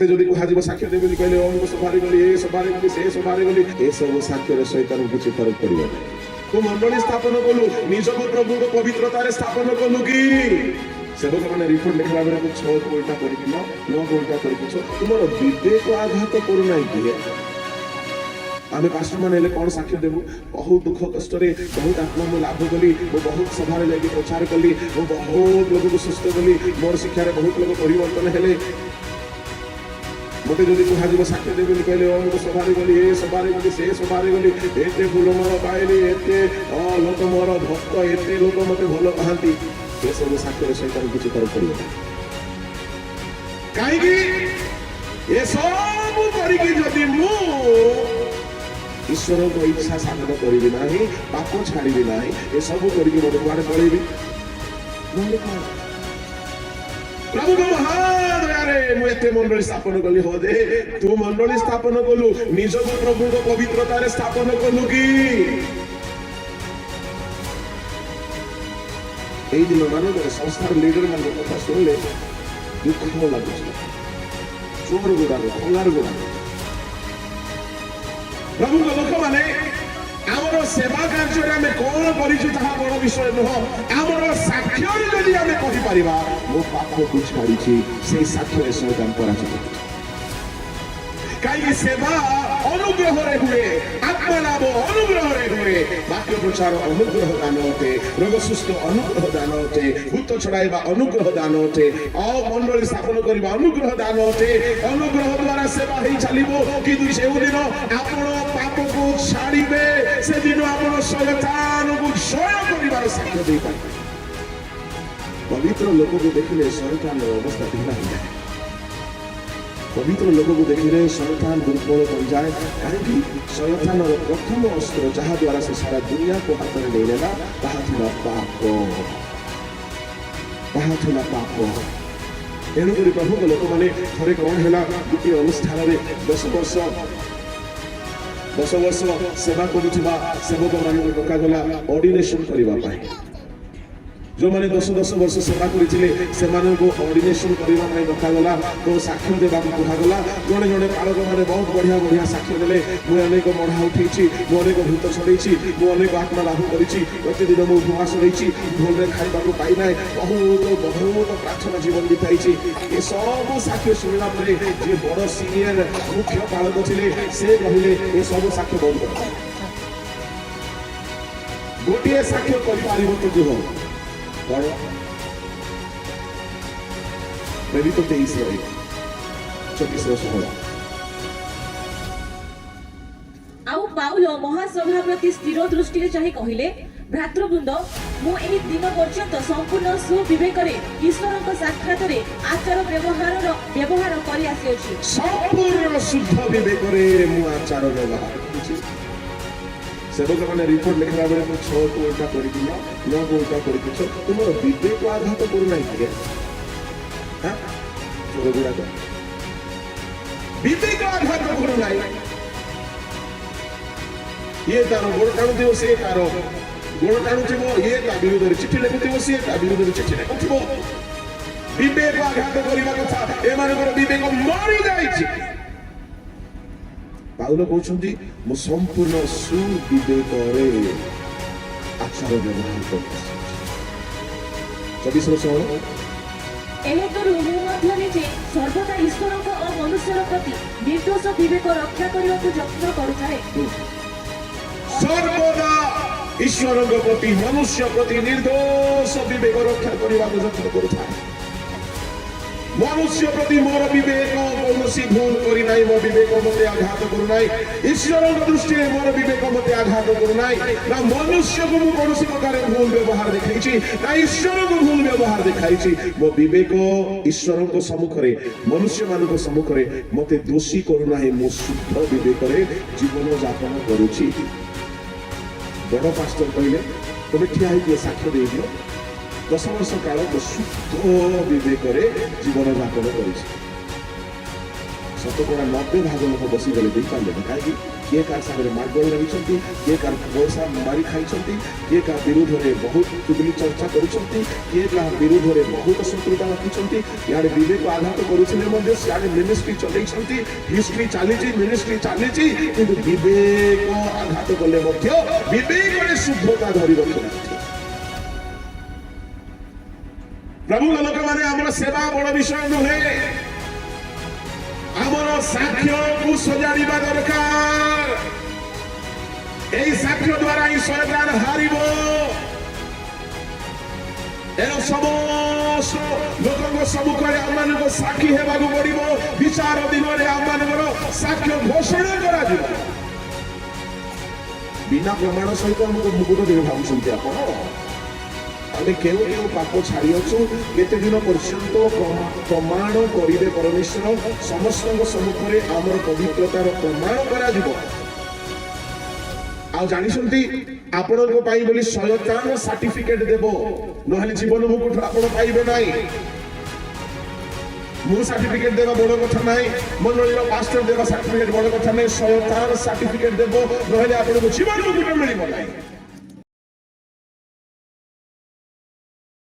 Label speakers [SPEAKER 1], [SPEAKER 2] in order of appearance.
[SPEAKER 1] যদি କୁହାଯିବ ସାକ୍ଷ୍ୟ ଦେବେ ବୋଲି କହିଲେ ଅମୁକ ସଭାରେ ଗଲି ଏ ସଭାରେ ଗଲି ସେ ସଭାରେ ଗଲି ଏସବୁ ସାକ୍ଷ୍ୟରେ ସୈତାନକୁ କିଛି ଫରକ ପଡ଼ିବ ନାହିଁ। ତୁ ମଣ୍ଡଳୀ ସ୍ଥାପନ କଲୁ ନିଜକୁ ପ୍ରଭୁଙ୍କ ପବିତ୍ରତାରେ ସ୍ଥାପନ କଲୁ କି ସେବକ ମାନେ ରିପୋର୍ଟ ଲେଖିଲା ବେଳେ ମୁଁ 6 କୋଇଟା କରିକି 9 କୋଇଟା କରିକି ତୁମର ବିବେକ ଆଘାତ କରୁନାହିଁ କି ଆମେ ପାଷ୍ଟର ମାନେ ହେଲେ କଣ ସାକ୍ଷ୍ୟ ଦେବୁ ବହୁତ ଦୁଃଖ କଷ୍ଟରେ ବହୁତ ଆତ୍ମା ମୁଁ ଲାଭ କଲି ମୁଁ ବହୁତ ସଭାରେ ଯାଇକି ପ୍ରଚାର କଲି ମୁଁ ବହୁତ ଲୋକକୁ ସୁସ୍ଥ କଲି ମୋର ଶିକ୍ଷାରେ ବହୁତ ଲୋକ ପରିବର୍ତ୍ତନ ହେଲେ মতে যদি কুহাଯିବ ସାକ୍ଷ୍ୟ ଦେବେ ବୋଲି କହିଲେ ଅମୁକ ସଭାରେ ଗଲି ଏ ସଭାରେ ଗଲି ସେ ସଭାରେ ଗଲି ଏତେ ଫୁଲମାଳ ପାଇଲି ଏତେ ଲୋକ ମୋର ଭକ୍ତ ଏତେ ଲୋକ ମତେ ଭଲ ପାଆନ୍ତି ଏସବୁ ସାକ୍ଷ୍ୟରେ ସୈତାନ କିଛି ଫରକ ପଡ଼ିବ ନାହିଁ। କାହିଁକି ଏସବୁ କରିକି ଯଦି ମୁଁ ଈଶ୍ୱରଙ୍କ ଇଚ୍ଛା ସାଧନ କରିବି ନାହିଁ ପାପ ଛାଡ଼ିବି ନାହିଁ ଏସବୁ କରିକି ମୋର କୁଆଡ଼େ ପଳେଇବି ନହେଲେ କଣ ପ୍ରଭୁଙ୍କ ମହାଦୟାରେ ମୁଁ ଏତେ ମଣ୍ଡଳୀ ସ୍ଥାପନ କଲି ହଁ ଯେ ତୁ ମଣ୍ଡଳୀ ସ୍ଥାପନ କଲୁ ନିଜକୁ ପ୍ରଭୁଙ୍କ ପବିତ୍ରତାରେ ସ୍ଥାପନ କଲୁ କି এই দিନ ମାନଙ୍କରେ ସଂସ୍ଥାର ଲିଡର ମାନଙ୍କ କଥା ଶୁଣିଲେ ଦୁଃଖ ଲାଗୁଛି ଚୋର ଗୁଡାକ ଖଙ୍ଗାର ଗୁଡାକ ପ୍ରଭୁଙ୍କ ଲୋକମାନେ ଆମର ସେବା କାର୍ଯ୍ୟରେ ଆମେ କଣ କରିଛୁ ତାହା ବଡ଼ ବିଷୟ ନୁହଁ ଆମର ସାକ୍ଷ୍ୟରେ ଯଦି ଆମେ କହିପାରିବା ମୁଁ ପାପକୁ ଛାଡ଼ିଛି ସେଇ ସାକ୍ଷ୍ୟରେ ସୈତାନ ପରାଜିତ କାହିଁକି ସେବା ଅନୁଗ୍ରହରେ ହୁଏ ଆତ୍ମଲାଭ ଅନୁଗ୍ରହରେ ହୁଏ ବାକ୍ୟ ପ୍ରଚାର ଅନୁଗ୍ରହ ଦାନ ଅଟେ ରୋଗ ସୁସ୍ଥ ଅନୁଗ୍ରହ ଦାନ ଅଟେ ଭୂତ ଛଡ଼ାଇବା ଅନୁଗ୍ରହ ଦାନ ଅଟେ ମଣ୍ଡଳୀ ସ୍ଥାପନ କରିବା ଅନୁଗ୍ରହ ଦାନ ଅଟେ ଅନୁଗ୍ରହ ଦ୍ୱାରା ସେବା ହେଇ ଚାଲିବ କିନ୍ତୁ ଯେଉଁଦିନ ଆପଣ ପାପକୁ ଛାଡ଼ିବେ ସେଦିନ ଆପଣ ଶୈତାନକୁ ଜୟ କରିବାର ସାକ୍ଷ୍ୟ ଦେଇପାରିବେ। ପବିତ୍ର ଲୋକକୁ ଦେଖିଲେ ଶୈତାନର ଅବସ୍ଥା ଢିଲା ହେଇଯାଏ ପବିତ୍ର ଲୋକକୁ ଦେଖିଲେ ଶୈତାନ ଦୁର୍ବଳ କରିଯାଏ କାହିଁକି ଶୈତାନର ପ୍ରଥମ ଅସ୍ତ୍ର ଯାହା ଦ୍ୱାରା ସେ ସାରା ଦୁନିଆକୁ ହାତରେ ନେଇନେଲା ତାହା ଥିଲା ପାପ ତେଣୁକରି ପ୍ରଭୁଙ୍କ ଲୋକମାନେ ଥରେ କଣ ହେଲା ଗୋଟିଏ ଅନୁଷ୍ଠାନରେ 10 ବର୍ଷ ସେବା କରୁଥିବା ସେବକମାନଙ୍କୁ ଡକାଗଲା ଅର୍ଡିନେସନ କରିବା ପାଇଁ ଯେଉଁମାନେ 10 ବର୍ଷ ସେବା କରିଥିଲେ ସେମାନଙ୍କୁ ଅର୍ଡିନେସନ କରିବା ପାଇଁ ଡକାଗଲା ଓ ସାକ୍ଷ୍ୟ ଦେବାକୁ କୁହାଗଲା ଜଣେ ଜଣେ ପାଳକମାନେ ବହୁତ ବଢ଼ିଆ ସାକ୍ଷ୍ୟ ଦେଲେ ମୁଁ ଅନେକ ମଢ଼ା ଉଠେଇଛି ମୁଁ ଅନେକ ଭୂତ ଛଡ଼େଇଛି ମୁଁ ଅନେକ ଆତ୍ମା ଲାଭ କରିଛି ପ୍ରତିଦିନ ମୁଁ ଉପବାସ ରହିଛି ଭଲରେ ଖାଇବାକୁ ପାଇନାହିଁ ବହୁତ ପ୍ରାର୍ଥନା ଜୀବନ ବିତାଇଛି ଏସବୁ ସାକ୍ଷ୍ୟ ଶୁଣିଲା ପରେ ଯିଏ ବଡ଼ ସିନିୟର ମୁଖ୍ୟ ପାଳକ ଥିଲେ ସେ କହିଲେ ଏସବୁ ସାକ୍ଷ୍ୟ ବନ୍ଦ କର ଗୋଟିଏ ସାକ୍ଷ୍ୟ କରିପାରିବ ତ କୁହ ପ୍ରେରିତ 23:24
[SPEAKER 2] ଆଉ ପାଉଲ ମହାସଭା ପ୍ରତି ସ୍ଥିର ଦୃଷ୍ଟିରେ ଚାହିଁ କହିଲେ ଭ୍ରାତୃବୃନ୍ଦ ମୁଁ ଏହି ଦିନ ପର୍ଯ୍ୟନ୍ତ ସମ୍ପୂର୍ଣ୍ଣ ସୁବିବେକରେ ଈଶ୍ୱରଙ୍କ ସାକ୍ଷାତରେ ଆଚାର ବ୍ୟବହାର କରି ଆସିଅଛି
[SPEAKER 1] ସମ୍ପୂର୍ଣ୍ଣ ଶୁଦ୍ଧ ବିବେକରେ ମୁଁ ଆଚାର ବ୍ୟବହାର କରୁଛି ସେବକ ମାନେ ରିପୋର୍ଟ ଲେଖିଲା ବେଳେ ମୁଁ 6 କୋଇଟା କରିକି 9 କୋଇଟା କରିକି ତୁମର ବିବେକ ଆଘାତ କରୁନାହିଁ କି ଚୋର ଗୁଡାକ ବିବେକ ଆଘାତ କରୁନାହିଁ ଇଏ ତାର ଗୋଡ଼ ଟାଣୁଥିବ ସିଏ ତାର ଗୋଡ଼ ଟାଣୁଥିବ ଇଏ ତା ବିରୁଦ୍ଧରେ ଚିଠି ଲେଖୁଥିବ ସିଏ ତା ବିରୁଦ୍ଧରେ ଚିଠି ଲେଖୁଥିବ ବିବେକ ଆଘାତ କରିବା କଥା ଏମାନଙ୍କର ବିବେକ ମରିଯାଇଛି। ପାଉଲ କହୁଛନ୍ତି ମୁଁ ସମ୍ପୂର୍ଣ୍ଣ ସୁବିବେକରେ ଆଚାର ବ୍ୟବହାର କରୁଛି 24
[SPEAKER 2] ଏହେତୁରୁ ମୁଁ ମଧ୍ୟ ନିଜେ ସର୍ବଦା ଈଶ୍ୱରଙ୍କ ଓ ମନୁଷ୍ୟର ପ୍ରତି ନିର୍ଦ୍ଦୋଷ ବିବେକ ରକ୍ଷା କରିବାକୁ ଯତ୍ନ କରୁଥାଏ
[SPEAKER 1] ସର୍ବଦା ଈଶ୍ୱରଙ୍କ ପ୍ରତି ମନୁଷ୍ୟ ପ୍ରତି ନିର୍ଦ୍ଦୋଷ ବିବେକ ରକ୍ଷା କରିବାକୁ ଯତ୍ନ କରୁଥାଏ ମନୁଷ୍ୟ ପ୍ରତି ମୋର ବିବେକ କୌଣସି ଭୁଲ କରିନାହିଁ ମୋ ବିବେକ ମୋତେ ଆଘାତ କରୁନାହିଁ ଈଶ୍ୱରଙ୍କ ଦୃଷ୍ଟିରେ ମୋର ବିବେକ ମୋତେ ଆଘାତ କରୁନାହିଁ ନା ମନୁଷ୍ୟକୁ ମୁଁ କୌଣସି ପ୍ରକାର ଭୁଲ ବ୍ୟବହାର ଦେଖାଇଛି ନା ଈଶ୍ୱରଙ୍କୁ ଭୁଲ ବ୍ୟବହାର ଦେଖାଇଛି ମୋ ବିବେକ ଈଶ୍ୱରଙ୍କ ସମ୍ମୁଖରେ ମନୁଷ୍ୟମାନଙ୍କ ସମ୍ମୁଖରେ ମୋତେ ଦୋଷୀ କରୁନାହିଁ ମୁଁ ଶୁଦ୍ଧ ବିବେକରେ ଜୀବନ ଯାପନ କରୁଛି। ବଡ଼ ପାଷ୍ଟର କହିଲେ ତମେ ଠିଆ ହେଇକି ସାକ୍ଷ୍ୟ ଦେଇଦିଅ 10 ବର୍ଷ କାଳ ମୁଁ ଶୁଦ୍ଧ ବିବେକରେ ଜୀବନ ଯାପନ କରିଛି। 90% ଲୋକ ବସିଗଲେ ଦେଇପାରିଲେନି କାହିଁକି କିଏ କାହା ସାଙ୍ଗରେ ମାଡ଼ଗୋଳ ରହିଛନ୍ତି, କିଏ କାହାର ପଇସା ମାରି ଖାଇଛନ୍ତି, କିଏ କାହା ବିରୁଦ୍ଧରେ ବହୁତ ଚୁଗଲି ଚର୍ଚ୍ଚା କରୁଛନ୍ତି, କିଏ କାହା ବିରୁଦ୍ଧରେ ବହୁତ ଶତ୍ରୁତା ରଖିଛନ୍ତି। ଇଆଡ଼େ ବିବେକ ଆଘାତ କରୁଥିଲେ ମଧ୍ୟ ସିଆଡ଼େ ମିନିଷ୍ଟ୍ରି ଚଲେଇଛନ୍ତି। ହିଷ୍ଟ୍ରି ଚାଲିଛି, ମିନିଷ୍ଟ୍ରି ଚାଲିଛି, କିନ୍ତୁ ବିବେକ ଆଘାତ କଲେ ମଧ୍ୟ ବିବେକରେ ଶୁଦ୍ଧତା ଧରି ରଖିନାହାନ୍ତି। ପ୍ରଭୁଙ୍କ ଲୋକମାନେ ଆମର ସେବା ବଡ଼ ବିଷୟ ନୁହେଁ, ଆମର ସାକ୍ଷ୍ୟକୁ ସଜାଡ଼ିବା ଦରକାର। এই সাক্ষ্য দ্বারা এই শয়তান হারিব। এর সমস্ত লোকଙ୍କ সম্মুখରେ ଆମମାନଙ୍କୁ ସାକ୍ଷୀ ହେବାକୁ ପଡ଼ିବ। ବିଚାର ଦିନରେ ଆମମାନଙ୍କର ସାକ୍ଷ୍ୟ ଘୋଷଣା କରାଯିବ। ବିନା ପ୍ରମାଣ ସହିତ ଆମକୁ ମୁକୁଟ ଦେବେ ଭାବୁଛନ୍ତି ଆପଣ? ଆମେ କେଉଁ କେଉଁ ପାପ ଛାଡ଼ିଅଛୁ, କେତେ ଦିନ ପର୍ଯ୍ୟନ୍ତ ପ୍ରମାଣ କରିବେ ପରମେଶ୍ୱର? ସମସ୍ତଙ୍କ ସମ୍ମୁଖରେ ଆମର ପବିତ୍ରତାର ପ୍ରମାଣ କରାଯିବ। ଆଉ ଜାଣିଛନ୍ତି ଆପଣଙ୍କ ପାଇଁ ବୋଲି ଶୟତାନ ସାର୍ଟିଫିକେଟ ଦେବ, ନହେଲେ ଜୀବନ ମୁକୁଟ ଆପଣ ପାଇବେ ନାହିଁ। ମୁଁ ସାର୍ଟିଫିକେଟ ଦେବା ବଡ଼ କଥା ନାହିଁ, ମଣ୍ଡଳୀର ପାଷ୍ଟର ଦେବା ସାର୍ଟିଫିକେଟ ବଡ଼ କଥା ନାହିଁ। ଶୟତାନ ସାର୍ଟିଫିକେଟ ଦେବ, ନହେଲେ ଆପଣଙ୍କୁ ଜୀବନ ମୁକୁଟ ମିଳିବ ନାହିଁ।